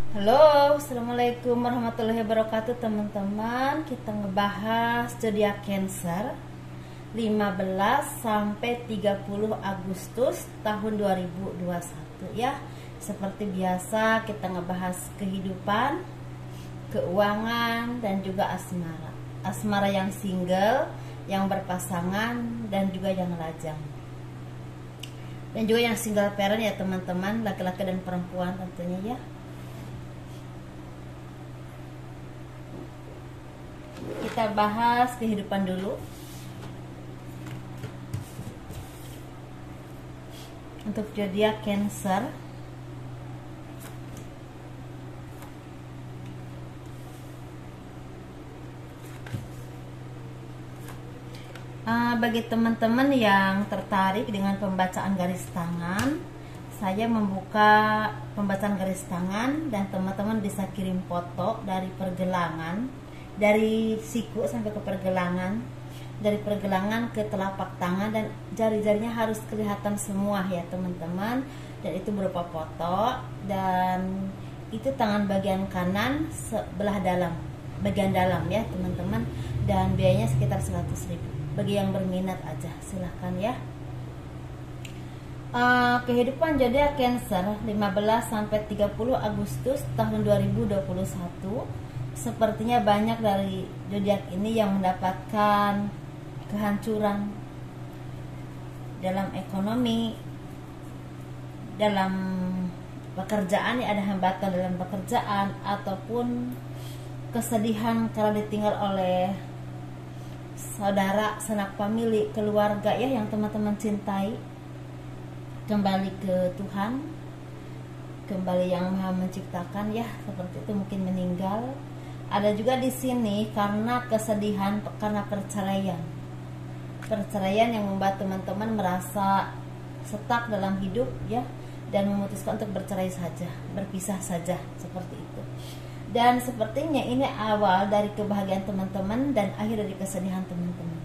Halo, assalamualaikum warahmatullahi wabarakatuh teman-teman. Kita ngebahas zodiak Cancer 15 sampai 30 Agustus tahun 2021 ya. Seperti biasa kita ngebahas kehidupan, keuangan dan juga asmara. Asmara yang single, yang berpasangan dan juga yang lajang. Dan juga yang single parent ya teman-teman, laki-laki dan perempuan tentunya ya. Kita bahas kehidupan dulu. Untuk zodiak Cancer, bagi teman-teman yang tertarik dengan pembacaan garis tangan, saya membuka pembacaan garis tangan dan teman-teman bisa kirim foto dari pergelangan, dari siku sampai ke pergelangan, dari pergelangan ke telapak tangan, dan jari-jarinya harus kelihatan semua ya teman-teman. Dan itu berupa foto, dan itu tangan bagian kanan sebelah dalam, bagian dalam ya teman-teman. Dan biayanya sekitar 100.000. Bagi yang berminat aja silahkan ya. Kehidupan zodiak Cancer 15 sampai 30 Agustus tahun 2021. Sepertinya banyak dari zodiak ini yang mendapatkan kehancuran dalam ekonomi, dalam pekerjaan, ya ada hambatan dalam pekerjaan, ataupun kesedihan karena ditinggal oleh saudara, sanak famili, keluarga ya yang teman-teman cintai. Kembali ke Tuhan, kembali yang Maha Menciptakan ya, seperti itu, mungkin meninggal. Ada juga di sini karena kesedihan, karena perceraian yang membuat teman-teman merasa stuck dalam hidup ya, dan memutuskan untuk bercerai saja, berpisah saja, seperti itu. Dan sepertinya ini awal dari kebahagiaan teman-teman dan akhir dari kesedihan teman-teman.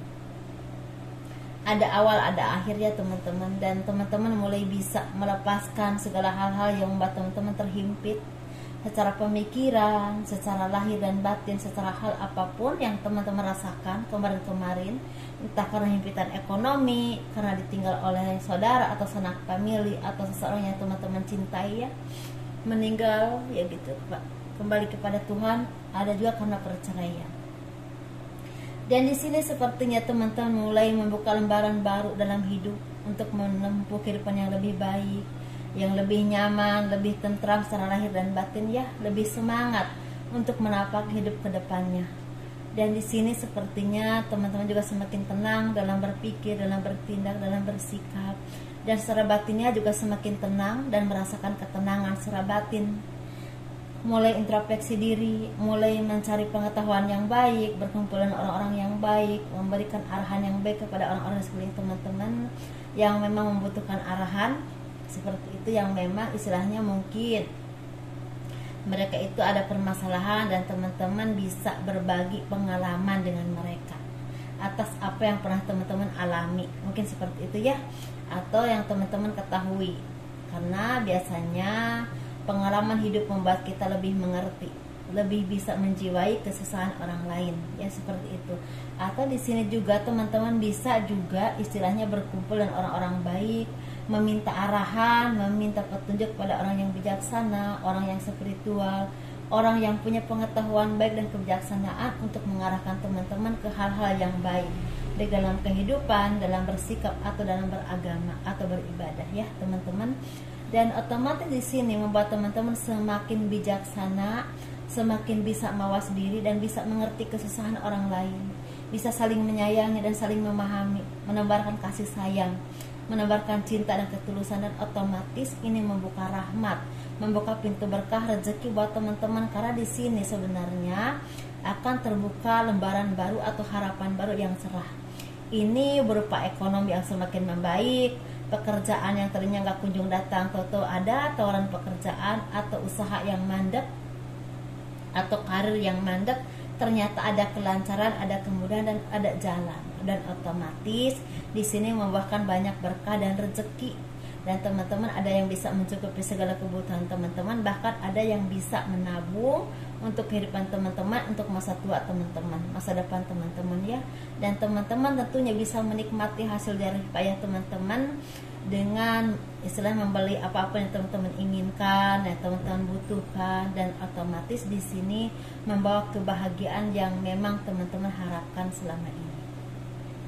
Ada awal, ada akhir ya teman-teman, dan teman-teman mulai bisa melepaskan segala hal-hal yang membuat teman-teman terhimpit secara pemikiran, secara lahir dan batin, secara hal apapun yang teman-teman rasakan kemarin-kemarin, entah karena himpitan ekonomi, karena ditinggal oleh saudara atau sanak famili, atau seseorang yang teman-teman cintai ya, meninggal ya gitu Pak. Kembali kepada Tuhan. Ada juga karena perceraian. Dan di sini sepertinya teman-teman mulai membuka lembaran baru dalam hidup untuk menempuh kehidupan yang lebih baik, yang lebih nyaman, lebih tentram secara lahir dan batin ya, lebih semangat untuk menapak hidup ke depannya. Dan di sini sepertinya teman-teman juga semakin tenang dalam berpikir, dalam bertindak, dalam bersikap, dan secara batinnya juga semakin tenang dan merasakan ketenangan secara batin. Mulai introspeksi diri, mulai mencari pengetahuan yang baik, berkumpul dengan orang-orang yang baik, memberikan arahan yang baik kepada orang-orang di sekeliling teman-teman yang memang membutuhkan arahan seperti itu, yang memang istilahnya mungkin mereka itu ada permasalahan, dan teman-teman bisa berbagi pengalaman dengan mereka atas apa yang pernah teman-teman alami, mungkin seperti itu ya, atau yang teman-teman ketahui, karena biasanya pengalaman hidup membuat kita lebih mengerti, lebih bisa menjiwai kesusahan orang lain ya, seperti itu. Atau di sini juga teman-teman bisa juga istilahnya berkumpul dengan orang-orang baik, meminta arahan, meminta petunjuk pada orang yang bijaksana, orang yang spiritual, orang yang punya pengetahuan baik dan kebijaksanaan untuk mengarahkan teman-teman ke hal-hal yang baik, baik dalam kehidupan, dalam bersikap, atau dalam beragama atau beribadah ya teman-teman. Dan otomatis di sini membuat teman-teman semakin bijaksana, semakin bisa mawas diri dan bisa mengerti kesusahan orang lain, bisa saling menyayangi dan saling memahami, menebarkan kasih sayang, menebarkan cinta dan ketulusan. Dan otomatis ini membuka rahmat, membuka pintu berkah rezeki buat teman-teman, karena di sini sebenarnya akan terbuka lembaran baru atau harapan baru yang cerah. Ini berupa ekonomi yang semakin membaik, pekerjaan yang tadinya nggak kunjung datang, tahu-tahu ada tawaran pekerjaan, atau usaha yang mandek atau karir yang mandek, ternyata ada kelancaran, ada kemudahan, dan ada jalan. Dan otomatis di sini membuahkan banyak berkah dan rezeki dan teman-teman ada yang bisa mencukupi segala kebutuhan teman-teman, bahkan ada yang bisa menabung untuk kehidupan teman-teman, untuk masa tua teman-teman, masa depan teman-teman ya. Dan teman-teman tentunya bisa menikmati hasil dari payah teman-teman dengan istilah membeli apapun yang teman-teman inginkan, yang teman-teman butuhkan, dan otomatis di sini membawa kebahagiaan yang memang teman-teman harapkan selama ini.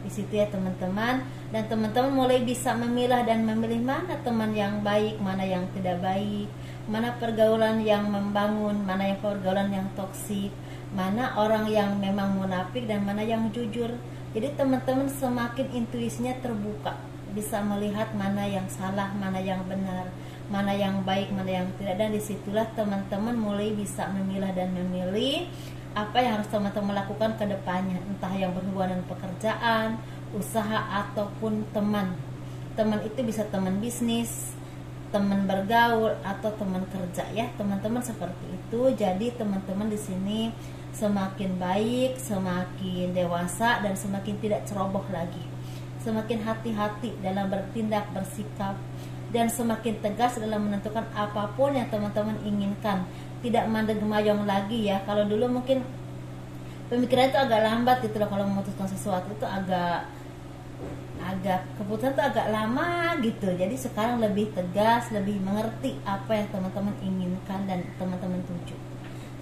Di situ ya teman-teman, dan teman-teman mulai bisa memilah dan memilih mana teman yang baik, mana yang tidak baik, mana pergaulan yang membangun, mana yang pergaulan yang toksik, mana orang yang memang munafik dan mana yang jujur. Jadi teman-teman semakin intuisinya terbuka, bisa melihat mana yang salah, mana yang benar, mana yang baik, mana yang tidak, dan disitulah teman-teman mulai bisa memilah dan memilih apa yang harus teman-teman lakukan ke depannya, entah yang berhubungan dengan pekerjaan, usaha, ataupun teman. Teman itu bisa teman bisnis, teman bergaul, atau teman kerja ya, teman-teman seperti itu. Jadi teman-teman di sini semakin baik, semakin dewasa, dan semakin tidak ceroboh lagi. Semakin hati-hati dalam bertindak, bersikap, dan semakin tegas dalam menentukan apapun yang teman-teman inginkan. Tidak mandeg mayong lagi ya. Kalau dulu mungkin pemikiran itu agak lambat gitu loh, kalau memutuskan sesuatu itu agak keputusan itu agak lama gitu. Jadi sekarang lebih tegas, lebih mengerti apa yang teman-teman inginkan dan teman-teman tuju.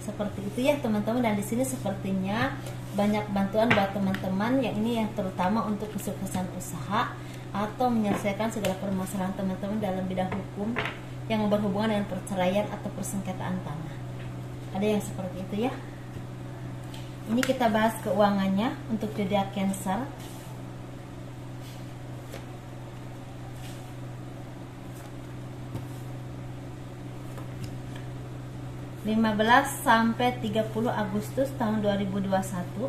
Seperti itu ya teman-teman, dan di sini sepertinya banyak bantuan buat teman-teman yang ini yang terutama untuk kesuksesan usaha atau menyelesaikan segala permasalahan teman-teman dalam bidang hukum yang berhubungan dengan perceraian atau persengketaan tanah. Ada yang seperti itu ya. Ini kita bahas keuangannya untuk zodiak Cancer. sampai 30 Agustus tahun 2021.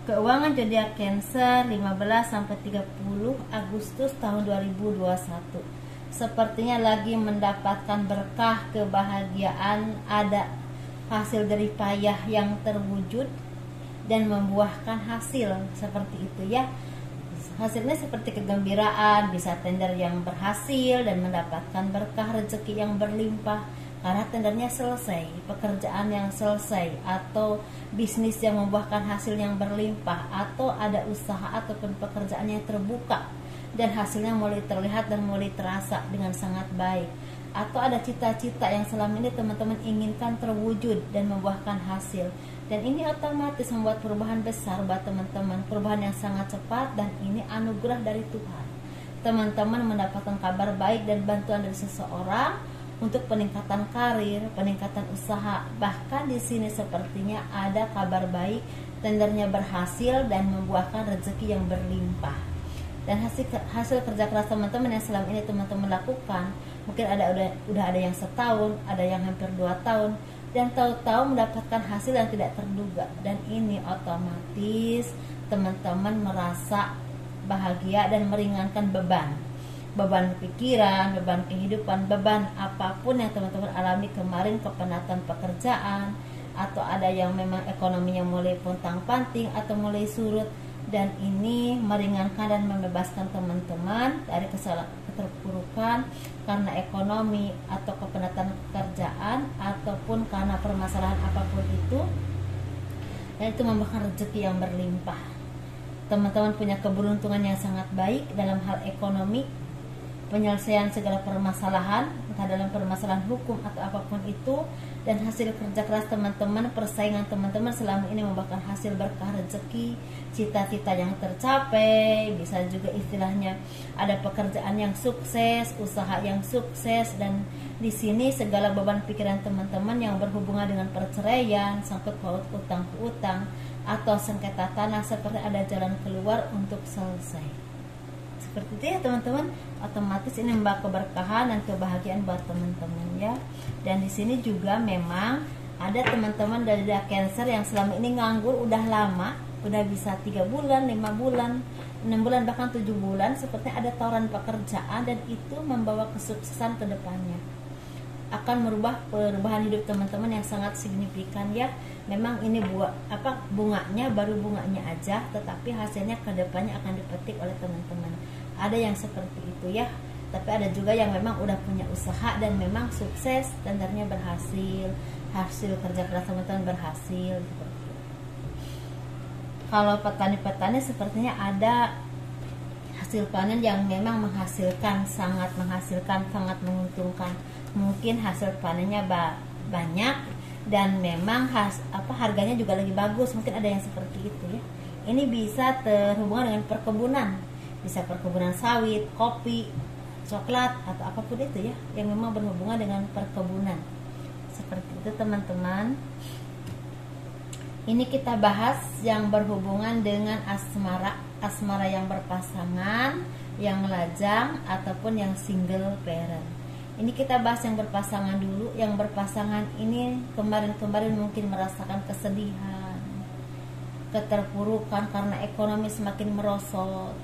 Keuangan zodiak Cancer 15 sampai 30 Agustus tahun 2021. Sepertinya lagi mendapatkan berkah, kebahagiaan, ada hasil dari payah yang terwujud dan membuahkan hasil seperti itu ya. Hasilnya seperti kegembiraan, bisa tender yang berhasil dan mendapatkan berkah, rezeki yang berlimpah karena tendernya selesai, pekerjaan yang selesai, atau bisnis yang membuahkan hasil yang berlimpah, atau ada usaha ataupun pekerjaan yang terbuka dan hasilnya mulai terlihat dan mulai terasa dengan sangat baik, atau ada cita-cita yang selama ini teman-teman inginkan terwujud dan membuahkan hasil, dan ini otomatis membuat perubahan besar buat teman-teman, perubahan yang sangat cepat, dan ini anugerah dari Tuhan. Teman-teman mendapatkan kabar baik dan bantuan dari seseorang untuk peningkatan karir, peningkatan usaha, bahkan di sini sepertinya ada kabar baik, tendernya berhasil dan membuahkan rezeki yang berlimpah. Dan hasil kerja keras teman-teman yang selama ini teman-teman lakukan, mungkin udah ada yang setahun, ada yang hampir 2 tahun, dan tahu-tahu mendapatkan hasil yang tidak terduga, dan ini otomatis teman-teman merasa bahagia dan meringankan beban pikiran, beban kehidupan, beban apapun yang teman-teman alami kemarin, kepenatan pekerjaan, atau ada yang memang ekonominya mulai pontang-panting atau mulai surut, dan ini meringankan dan membebaskan teman-teman dari keterpurukan karena ekonomi atau kepenatan pekerjaan ataupun karena permasalahan apapun itu, dan itu membuahkan rezeki yang berlimpah. Teman-teman punya keberuntungan yang sangat baik dalam hal ekonomi, penyelesaian segala permasalahan, entah dalam permasalahan hukum atau apapun itu, dan hasil kerja keras teman-teman, persaingan teman-teman selama ini membuahkan hasil berkah, rezeki, cita-cita yang tercapai, bisa juga istilahnya ada pekerjaan yang sukses, usaha yang sukses, dan di sini segala beban pikiran teman-teman yang berhubungan dengan perceraian, sangkut paut utang piutang, atau sengketa tanah, seperti ada jalan keluar untuk selesai. Seperti itu ya teman-teman, otomatis ini membawa keberkahan dan kebahagiaan buat teman-teman ya. Dan di sini juga memang ada teman-teman dari Cancer yang selama ini nganggur udah lama, udah bisa 3 bulan, 5 bulan, 6 bulan, bahkan 7 bulan, seperti ada tawaran pekerjaan, dan itu membawa kesuksesan ke depannya. Akan merubah perubahan hidup teman-teman yang sangat signifikan ya. Memang ini bunganya baru bunganya aja, tetapi hasilnya ke depannya akan dipetik oleh teman-teman. ada yang seperti itu ya. Tapi ada juga yang memang udah punya usaha dan memang sukses, tendernya berhasil, hasil kerja keras teman-teman berhasil seperti itu. Kalau petani-petani sepertinya ada hasil panen yang memang menghasilkan, sangat menghasilkan, sangat menguntungkan. Mungkin hasil panennya banyak dan memang harganya juga lagi bagus, mungkin ada yang seperti itu ya. Ini bisa terhubungan dengan perkebunan, bisa perkebunan sawit, kopi, coklat, atau apapun itu ya, yang memang berhubungan dengan perkebunan. Seperti itu teman-teman. Ini kita bahas yang berhubungan dengan asmara yang berpasangan, yang lajang, ataupun yang single parent. Ini kita bahas yang berpasangan dulu. Yang berpasangan ini kemarin-kemarin mungkin merasakan kesedihan, keterpurukan karena ekonomi semakin merosot,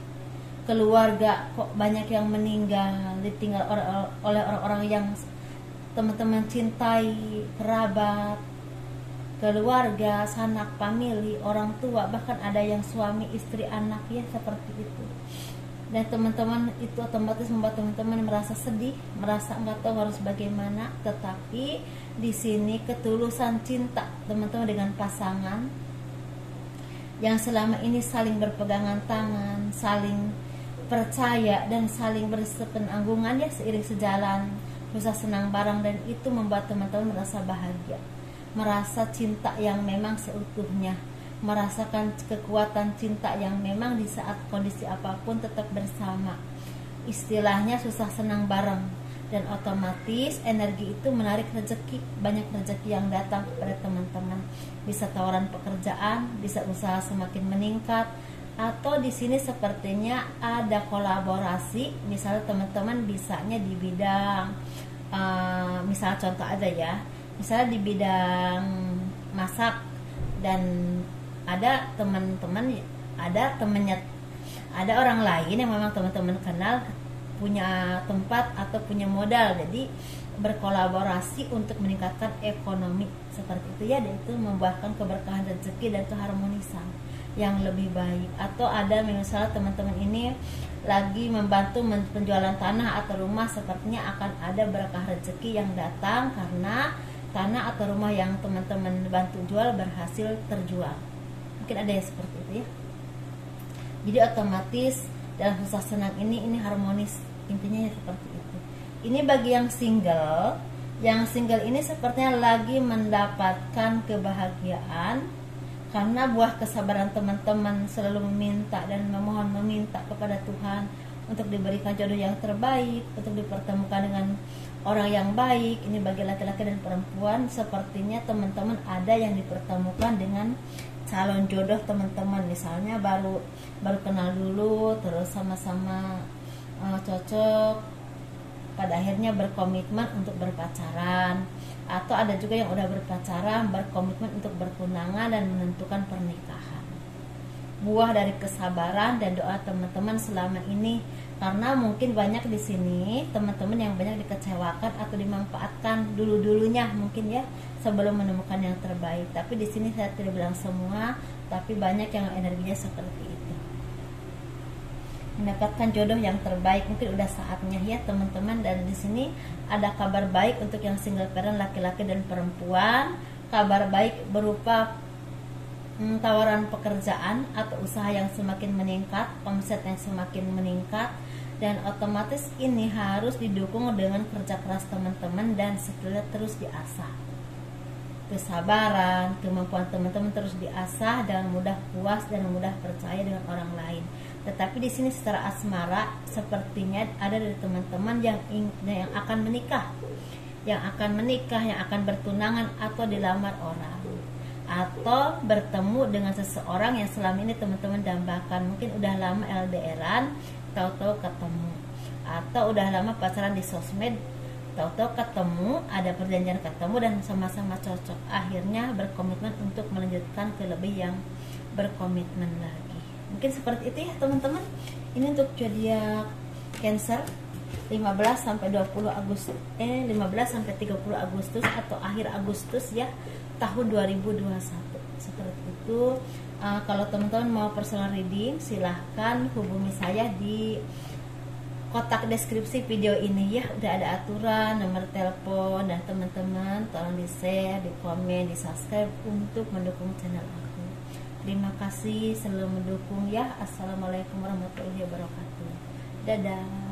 keluarga kok banyak yang meninggal, ditinggal oleh orang-orang yang teman-teman cintai, kerabat, keluarga, sanak famili, orang tua, bahkan ada yang suami, istri, anak ya, seperti itu. Dan teman-teman itu otomatis membuat teman-teman merasa sedih, merasa nggak tahu harus bagaimana. Tetapi di sini ketulusan cinta teman-teman dengan pasangan yang selama ini saling berpegangan tangan, saling percaya dan saling bersepenanggungan ya, seiring sejalan, susah senang bareng, dan itu membuat teman-teman merasa bahagia, merasa cinta yang memang seutuhnya, merasakan kekuatan cinta yang memang di saat kondisi apapun tetap bersama. Istilahnya susah senang bareng, dan otomatis energi itu menarik rezeki, banyak rezeki yang datang kepada teman-teman. Bisa tawaran pekerjaan, bisa usaha semakin meningkat, atau di sini sepertinya ada kolaborasi. Misalnya teman-teman bisanya di bidang misal contoh aja ya, misalnya di bidang masak, dan ada teman-teman, ada orang lain yang memang teman-teman kenal punya tempat atau punya modal, jadi berkolaborasi untuk meningkatkan ekonomi seperti itu ya, dan itu membuahkan keberkahan rezeki dan keharmonisan yang lebih baik. Atau ada misalnya teman-teman ini lagi membantu penjualan tanah atau rumah, sepertinya akan ada berkah rezeki yang datang karena tanah atau rumah yang teman-teman bantu jual berhasil terjual. Mungkin ada yang seperti itu ya. Jadi otomatis dalam susah senang ini harmonis, intinya ya seperti itu. Ini bagi yang single. Yang single ini sepertinya lagi mendapatkan kebahagiaan karena buah kesabaran teman-teman selalu meminta dan meminta kepada Tuhan untuk diberikan jodoh yang terbaik, untuk dipertemukan dengan orang yang baik. Ini bagi laki-laki dan perempuan, sepertinya teman-teman ada yang dipertemukan dengan calon jodoh teman-teman. Misalnya baru kenal dulu, terus sama-sama cocok, pada akhirnya berkomitmen untuk berpacaran. Atau ada juga yang udah berpacaran, berkomitmen untuk bertunangan dan menentukan pernikahan. Buah dari kesabaran dan doa teman-teman selama ini, karena mungkin banyak di sini teman-teman yang banyak dikecewakan atau dimanfaatkan dulunya mungkin ya, sebelum menemukan yang terbaik. Tapi di sini saya tidak bilang semua, tapi banyak yang energinya seperti itu, mendapatkan jodoh yang terbaik. Mungkin udah saatnya ya teman-teman. Dan di sini ada kabar baik untuk yang single parent, laki-laki dan perempuan. Kabar baik berupa tawaran pekerjaan atau usaha yang semakin meningkat, omset yang semakin meningkat, dan otomatis ini harus didukung dengan kerja keras teman-teman dan skillnya terus diasah. Kesabaran, kemampuan teman-teman terus diasah dan mudah puas dan mudah percaya dengan orang lain. Tetapi di sini secara asmara sepertinya ada dari teman-teman yang akan menikah, yang akan bertunangan atau dilamar orang, atau bertemu dengan seseorang yang selama ini teman-teman dambakan. Mungkin udah lama LDRan, tahu-tahu ketemu, atau udah lama pacaran di sosmed, tahu-tahu ketemu, ada perjanjian ketemu dan sama-sama cocok, akhirnya berkomitmen untuk melanjutkan ke lebih yang berkomitmen lagi. Mungkin seperti itu ya teman-teman. Ini untuk zodiak Cancer 15 sampai 30 Agustus atau akhir Agustus ya, tahun 2021. Seperti itu. Kalau teman-teman mau personal reading, silahkan hubungi saya di kotak deskripsi video ini ya, udah ada aturan, nomor telepon, dan teman-teman tolong di share, di komen, di subscribe untuk mendukung channel aku. Terima kasih selalu mendukung ya. Assalamualaikum warahmatullahi wabarakatuh. Dadah.